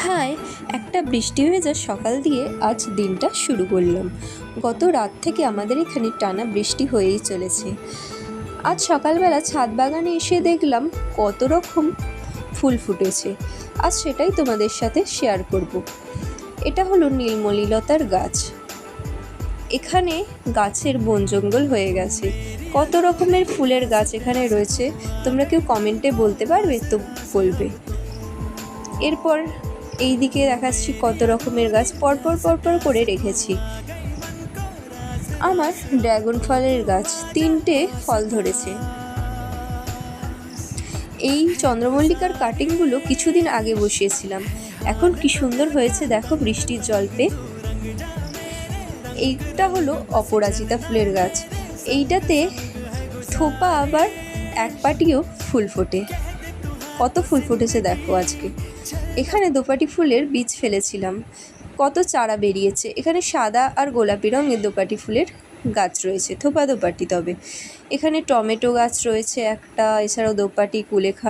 High, একটা বৃষ্টি ভেজা সকাল দিয়ে আজ দিনটা শুরু করলাম। গত রাত থেকে আমাদের এখানে টানা বৃষ্টি হয়েই চলেছে। আজ সকালবেলা ছাদ বাগানে এসে দেখলাম কত রকম ফুল ফুটেছে। আজ সেটাই তোমাদের সাথে শেয়ার করব। এটা হলো নীলমণিলতার গাছ। এখানে গাছের বন জঙ্গল হয়ে গেছে। কত রকমের ফুলের গাছ এখানে রয়েছে, তোমরা কেউ কমেন্টে বলতে পারবে তো বলবে। এরপর এই দিকে দেখাচ্ছি কত রকমের গাছ পরপর পরপর করে রেখেছি। আমার ড্রাগন ফলের গাছ 3টে ফল ধরেছে। এই চন্দ্রমল্লিকার কাটিংগুলো কিছুদিন আগে বসিয়েছিলাম, এখন কি সুন্দর হয়েছে দেখো বৃষ্টির জল পেয়ে। এইটা হলো অপরাজিতা ফুলের গাছ। এইটাতে থোপা আবার এক পাটিও ফুল ফোটে। কত ফুল ফুটেছে দেখো আজকে। এখানে দোপাটি ফুলের বীজ ফেলেছিলাম, কত চারা বেরিয়েছে। এখানে সাদা আর গোলাপি রঙের দোপাটি ফুলের গাছ রয়েছে, থোপা দোপাটি। তবে এখানে টমেটো গাছ রয়েছে একটা, এছাড়াও দোপাটি কুলেখা